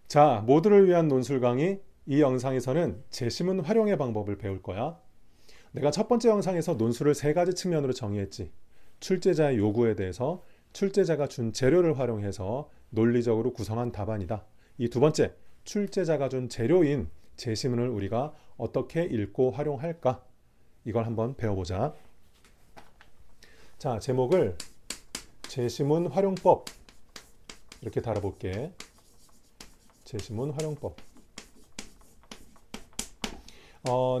자, 모두를 위한 논술 강의. 이 영상에서는 제시문 활용의 방법을 배울 거야. 내가 첫 번째 영상에서 논술을 세 가지 측면으로 정의했지. 출제자의 요구에 대해서, 출제자가 준 재료를 활용해서 논리적으로 구성한 답안이다. 이 두 번째, 출제자가 준 재료인 제시문을 우리가 어떻게 읽고 활용할까? 이걸 한번 배워보자. 자, 제목을 제시문 활용법 이렇게 달아볼게. 제시문 활용법.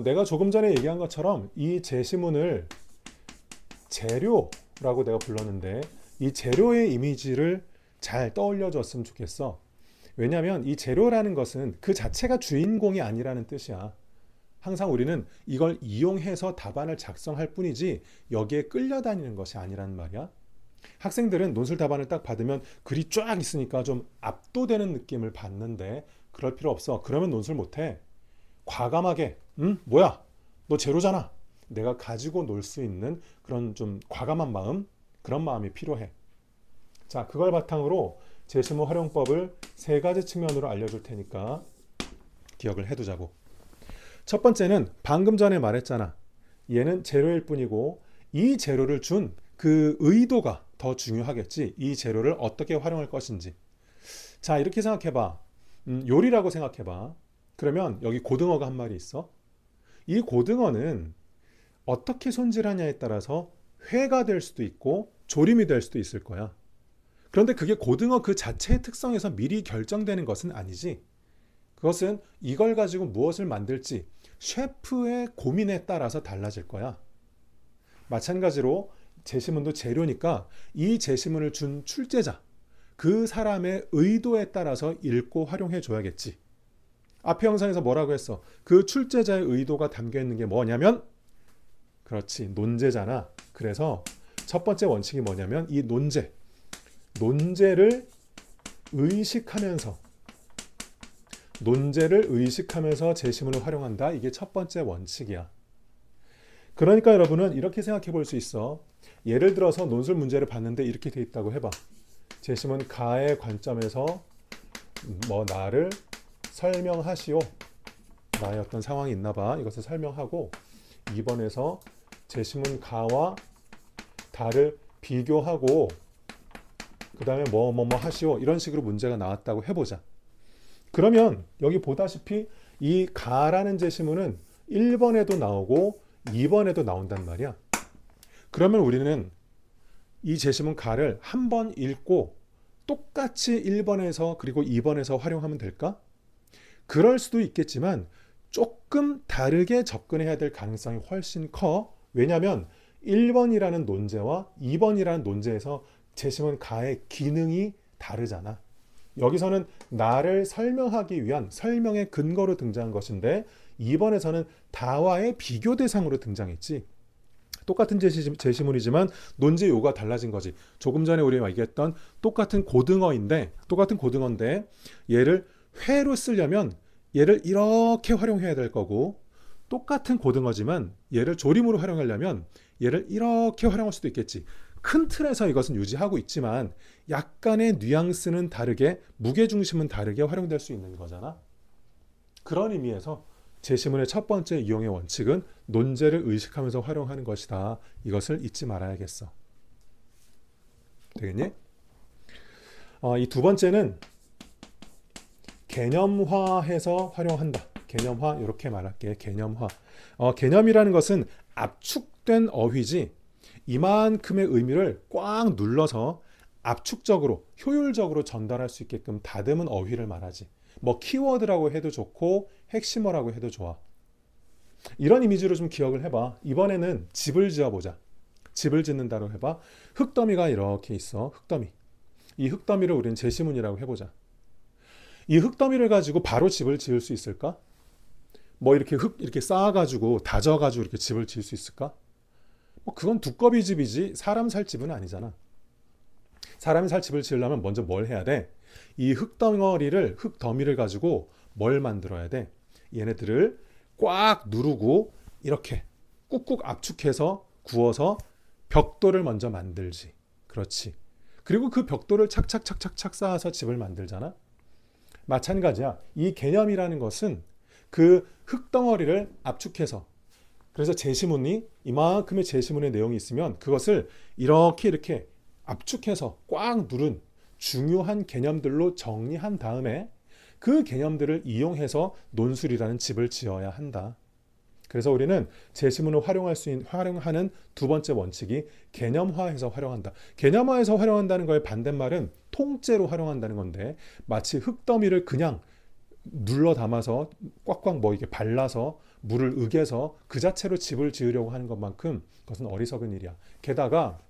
내가 조금 전에 얘기한 것처럼 이 제시문을 재료라고 내가 불렀는데 이 재료의 이미지를 잘 떠올려 줬으면 좋겠어. 왜냐하면 이 재료라는 것은 그 자체가 주인공이 아니라는 뜻이야. 항상 우리는 이걸 이용해서 답안을 작성할 뿐이지 여기에 끌려다니는 것이 아니란 말이야. 학생들은 논술 답안을 딱 받으면 글이 쫙 있으니까 좀 압도되는 느낌을 받는데 그럴 필요 없어. 그러면 논술 못해. 과감하게 뭐야 너 제로잖아, 내가 가지고 놀 수 있는 그런 좀 과감한 마음, 그런 마음이 필요해. 자, 그걸 바탕으로 제시문 활용법을 세 가지 측면으로 알려줄 테니까 기억을 해두자고. 첫 번째는 방금 전에 말했잖아. 얘는 재료일 뿐이고 이 재료를 준 그 의도가 더 중요하겠지. 이 재료를 어떻게 활용할 것인지. 자, 이렇게 생각해봐. 요리라고 생각해봐. 그러면 여기 고등어가 한 마리 있어. 이 고등어는 어떻게 손질하냐에 따라서 회가 될 수도 있고 조림이 될 수도 있을 거야. 그런데 그게 고등어 그 자체의 특성에서 미리 결정되는 것은 아니지. 그것은 이걸 가지고 무엇을 만들지 셰프의 고민에 따라서 달라질 거야. 마찬가지로 제시문도 재료니까 이 제시문을 준 출제자, 그 사람의 의도에 따라서 읽고 활용해 줘야겠지. 앞에 영상에서 뭐라고 했어? 그 출제자의 의도가 담겨 있는 게 뭐냐면, 그렇지, 논제잖아. 그래서 첫 번째 원칙이 뭐냐면 이 논제를 의식하면서 제시문을 활용한다. 이게 첫 번째 원칙이야. 그러니까 여러분은 이렇게 생각해 볼 수 있어. 예를 들어서 논술 문제를 봤는데 이렇게 돼 있다고 해봐. 제시문 가의 관점에서 나를 설명하시오. 나의 어떤 상황이 있나 봐. 이것을 설명하고 2번에서 제시문 가와 다를 비교하고 그 다음에 뭐뭐 하시오. 이런 식으로 문제가 나왔다고 해보자. 그러면 여기 보다시피 이 가라는 제시문은 1번에도 나오고 2번에도 나온단 말이야. 그러면 우리는 이 제시문 가를 한 번 읽고 똑같이 1번에서 그리고 2번에서 활용하면 될까? 그럴 수도 있겠지만 조금 다르게 접근해야 될 가능성이 훨씬 커. 왜냐하면 1번이라는 논제와 2번이라는 논제에서 제시문 가의 기능이 다르잖아. 여기서는 나를 설명하기 위한 설명의 근거로 등장한 것인데 2번에서는 다와의 비교 대상으로 등장했지. 똑같은 제시문이지만 논제 요구가 달라진 거지. 조금 전에 우리가 얘기했던 똑같은 고등어인데 얘를 회로 쓰려면 얘를 이렇게 활용해야 될 거고, 똑같은 고등어지만 얘를 조림으로 활용하려면 얘를 이렇게 활용할 수도 있겠지. 큰 틀에서 이것은 유지하고 있지만 약간의 뉘앙스는 다르게, 무게중심은 다르게 활용될 수 있는 거잖아. 그런 의미에서 제시문의 첫 번째 이용의 원칙은 논제를 의식하면서 활용하는 것이다. 이것을 잊지 말아야겠어. 되겠니? 이 두 번째는 개념화해서 활용한다. 개념화, 이렇게 말할게. 개념화. 개념이라는 것은 압축된 어휘지 이만큼의 의미를 꽉 눌러서 압축적으로 효율적으로 전달할 수 있게끔 다듬은 어휘를 말하지. 키워드라고 해도 좋고 핵심어라고 해도 좋아. 이런 이미지로 좀 기억을 해봐. 이번에는 집을 지어보자. 집을 짓는다고 해봐. 흙더미가 이렇게 있어. 흙더미. 이 흙더미를 우리는 제시문이라고 해보자. 이 흙더미를 가지고 바로 집을 지을 수 있을까? 이렇게 흙 이렇게 쌓아가지고 다져가지고 이렇게 집을 지을 수 있을까? 그건 두꺼비 집이지 사람 살 집은 아니잖아. 사람이 살 집을 지으려면 먼저 뭘 해야 돼? 이 흙더미를 가지고 뭘 만들어야 돼? 얘네들을 꽉 누르고 이렇게 꾹꾹 압축해서 구워서 벽돌을 먼저 만들지. 그렇지. 그리고 그 벽돌을 착착착착착 쌓아서 집을 만들잖아. 마찬가지야. 이 개념이라는 것은 그 흙덩어리를 압축해서, 그래서 제시문이 이만큼의 제시문의 내용이 있으면 그것을 이렇게 압축해서 꽉 누른 중요한 개념들로 정리한 다음에 그 개념들을 이용해서 논술이라는 집을 지어야 한다. 그래서 우리는 제시문을 활용하는 두 번째 원칙이 개념화해서 활용한다. 개념화해서 활용한다는 거의 반대말은 통째로 활용한다는 건데, 마치 흙더미를 그냥 눌러 담아서 꽉꽉 이렇게 발라서 물을 으개서 그 자체로 집을 지으려고 하는 것만큼 그것은 어리석은 일이야. 게다가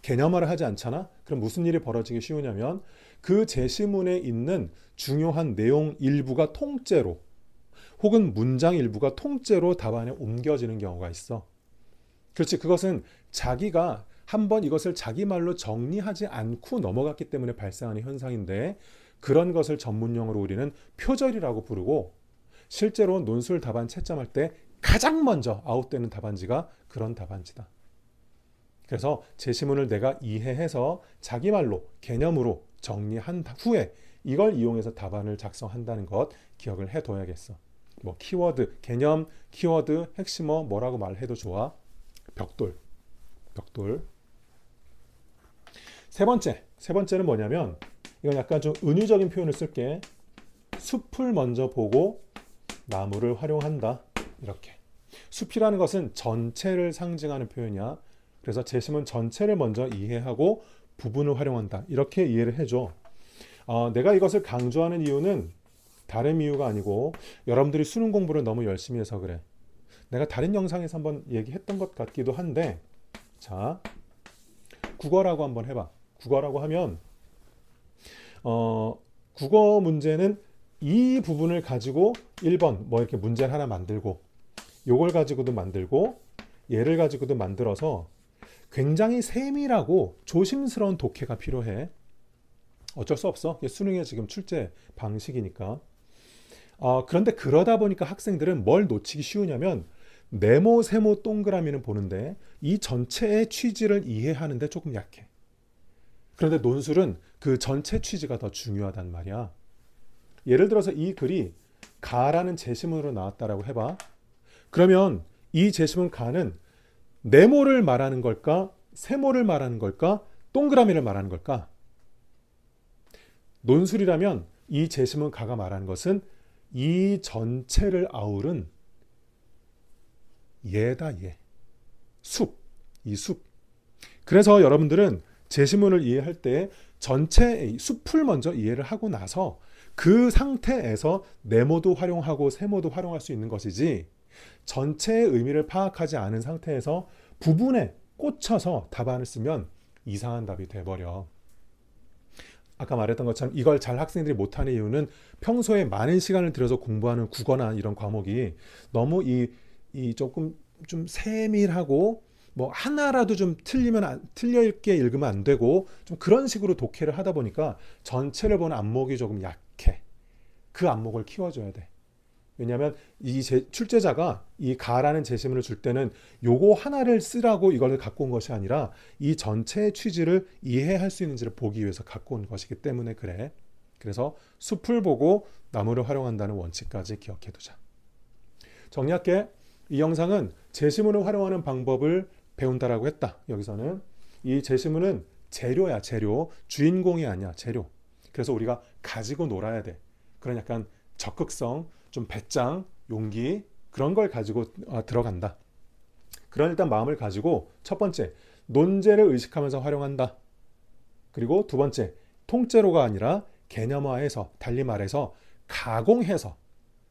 개념화를 하지 않잖아? 그럼 무슨 일이 벌어지기 쉬우냐면 그 제시문에 있는 중요한 내용 일부가 통째로, 혹은 문장 일부가 통째로 답안에 옮겨지는 경우가 있어. 그렇지. 그것은 자기가 한번 이것을 자기 말로 정리하지 않고 넘어갔기 때문에 발생하는 현상인데, 그런 것을 전문용어로 우리는 표절이라고 부르고, 실제로 논술 답안 채점할 때 가장 먼저 아웃되는 답안지가 그런 답안지다. 그래서 제시문을 내가 이해해서 자기 말로 개념으로 정리한 후에 이걸 이용해서 답안을 작성한다는 것 기억을 해둬야겠어. 뭐 키워드, 개념, 키워드, 핵심어 뭐라고 말해도 좋아. 벽돌. 세 번째는 뭐냐면, 이건 약간 좀 은유적인 표현을 쓸게. 숲을 먼저 보고 나무를 활용한다. 이렇게. 숲이라는 것은 전체를 상징하는 표현이야. 그래서 제시문 전체를 먼저 이해하고 부분을 활용한다. 이렇게 이해를 해줘. 내가 이것을 강조하는 이유는 다른 이유가 아니고 여러분들이 수능 공부를 너무 열심히 해서 그래. 내가 다른 영상에서 한번 얘기했던 것 같기도 한데, 자, 국어라고 한번 해봐. 국어라고 하면 국어 문제는 이 부분을 가지고 1번 뭐 이렇게 문제를 하나 만들고, 요걸 가지고도 만들고, 얘를 가지고도 만들어서 굉장히 세밀하고 조심스러운 독해가 필요해. 어쩔 수 없어. 이게 수능의 지금 출제 방식이니까. 그런데 그러다 보니까 학생들은 뭘 놓치기 쉬우냐면, 네모, 세모, 동그라미는 보는데 이 전체의 취지를 이해하는데 조금 약해. 그런데 논술은 그 전체 취지가 더 중요하단 말이야. 예를 들어서 이 글이 가라는 제시문으로 나왔다라고 해봐. 그러면 이 제시문 가는 네모를 말하는 걸까? 세모를 말하는 걸까? 동그라미를 말하는 걸까? 논술이라면 이 제시문 가가 말하는 것은 이 전체를 아우른 얘다, 얘. 이 숲. 그래서 여러분들은 제시문을 이해할 때 전체 숲을 먼저 이해를 하고 나서 그 상태에서 네모도 활용하고 세모도 활용할 수 있는 것이지, 전체의 의미를 파악하지 않은 상태에서 부분에 꽂혀서 답안을 쓰면 이상한 답이 돼버려. 아까 말했던 것처럼 이걸 잘 학생들이 못하는 이유는 평소에 많은 시간을 들여서 공부하는 국어나 이런 과목이 너무 이 조금 좀 세밀하고, 뭐 하나라도 좀 틀려 있게 읽으면 안 되고, 좀 그런 식으로 독해를 하다 보니까 전체를 보는 안목이 조금 약해. 그 안목을 키워줘야 돼. 왜냐하면 이 출제자가 이 가라는 제시문을 줄 때는 요거 하나를 쓰라고 이걸 갖고 온 것이 아니라 이 전체의 취지를 이해할 수 있는지를 보기 위해서 갖고 온 것이기 때문에 그래. 그래서 숲을 보고 나무를 활용한다는 원칙까지 기억해 두자. 정리할게. 이 영상은 제시문을 활용하는 방법을 배운다라고 했다. 여기서는 이 제시문은 재료야, 재료. 주인공이 아니야, 재료. 그래서 우리가 가지고 놀아야 돼. 그런 약간 적극성, 좀 배짱, 용기, 그런 걸 가지고 들어간다. 그런 일단 마음을 가지고 첫 번째, 논제를 의식하면서 활용한다. 그리고 두 번째, 통째로가 아니라 개념화해서, 달리 말해서 가공해서,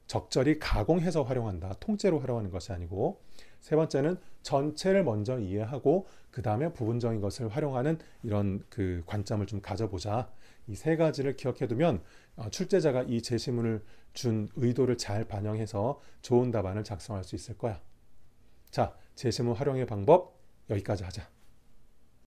적절히 가공해서 활용한다. 통째로 활용하는 것이 아니고. 세 번째는 전체를 먼저 이해하고 그 다음에 부분적인 것을 활용하는 이런 그 관점을 좀 가져보자. 이 세 가지를 기억해두면 출제자가 이 제시문을 준 의도를 잘 반영해서 좋은 답안을 작성할 수 있을 거야. 자, 제시문 활용의 방법 여기까지 하자.